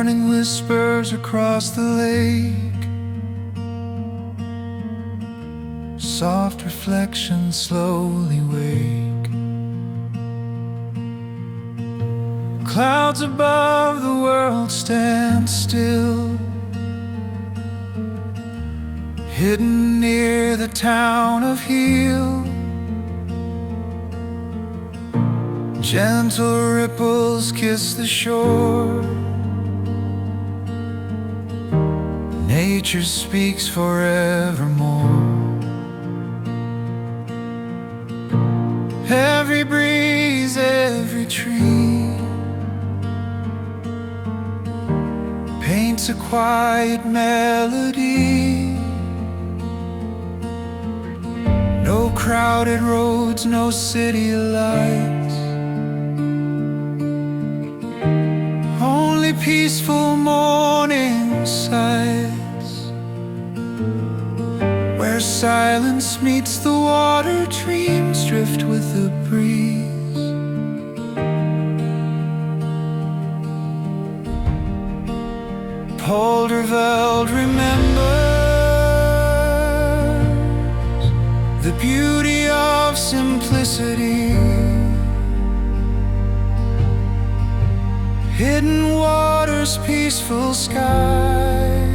morning whispers across the lake, soft reflections slowly wake. Clouds above the world stand still, hidden near the town of Heel. Gentle ripples kiss the shore. Nature speaks forevermore. Every breeze, every tree paints a quiet melody. No crowded roads, no city lights, only peaceful morning sights, where silence meets the water, dreams drift with the breeze. Polderveld remembers the beauty of simplicity, hidden waters, peaceful skies.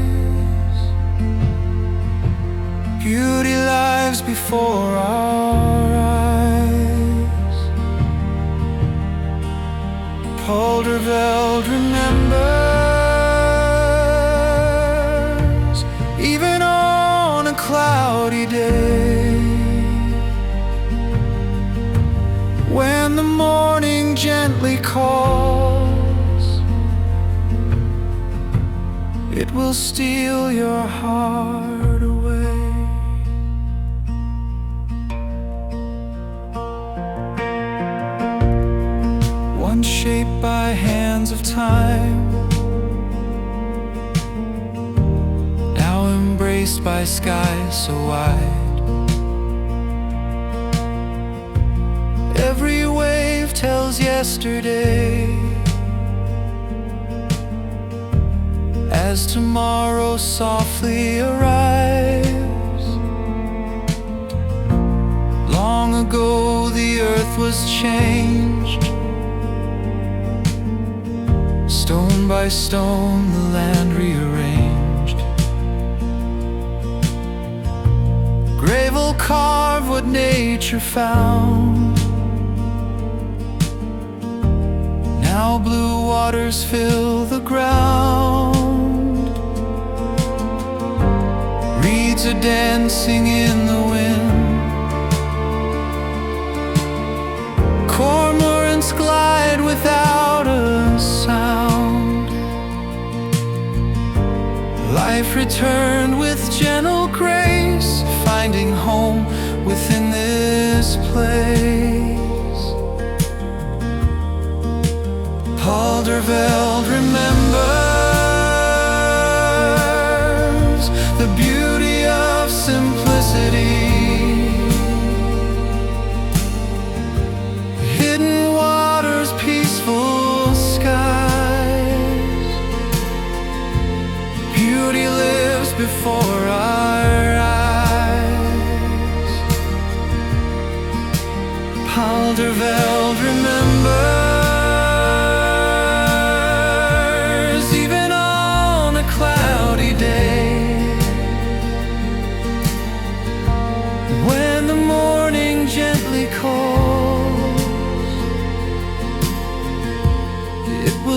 Beauty lies before our eyes. Polderveld remembers, even on a cloudy day, when the morning gently calls, it will steal your heart away. Once shaped by hands of time, now embraced by skies so wide. Every wave tells yesterday, as tomorrow softly arrives. Long ago the earth was changed, stone by stone the land rearranged. Gravel carve what nature found. Now blue waters fill the ground. Reeds are dancing in the wind. Cormorants glide without a sound. Life returned with gentle grace, finding home within this place. Polderveld remembers the beauty of simplicity, hidden waters, peaceful skies. Beauty lives before our eyes. Polderveld remembers,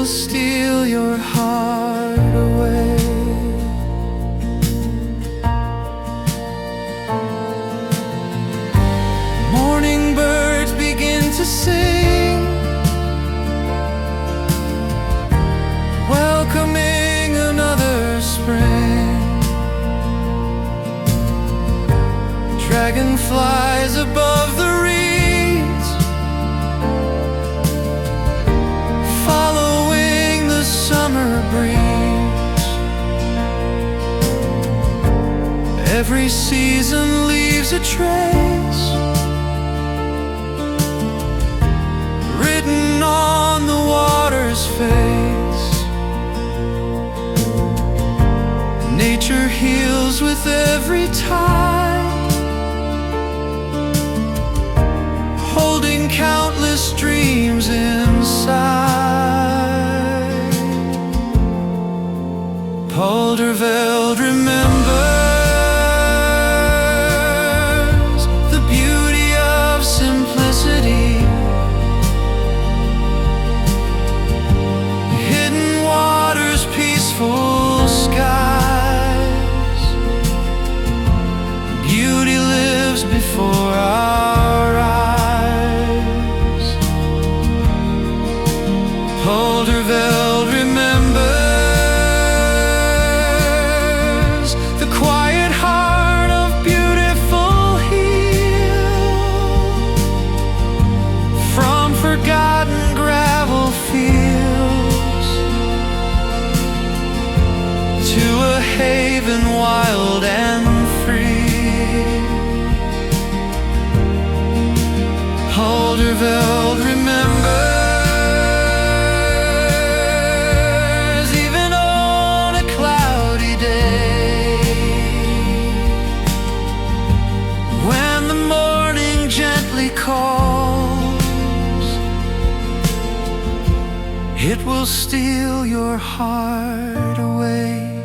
steal your heart away. Morning birds begin to sing, welcoming another spring. Dragonflies above the reeds, following the summer breeze. Every season leaves a trace, written on the water's face. nature heals with every tide, holding countless dreams inside. Polderveld remembers the beauty of simplicity, hidden waters, peaceful skies. Beauty lives before our eyes. Polderveld remembers the quiet heart of beautiful heel, from forgotten gravel fields to a haven wild and free. Polderveld remembers even on a cloudy day, when the morning gently calls, it will steal your heart away.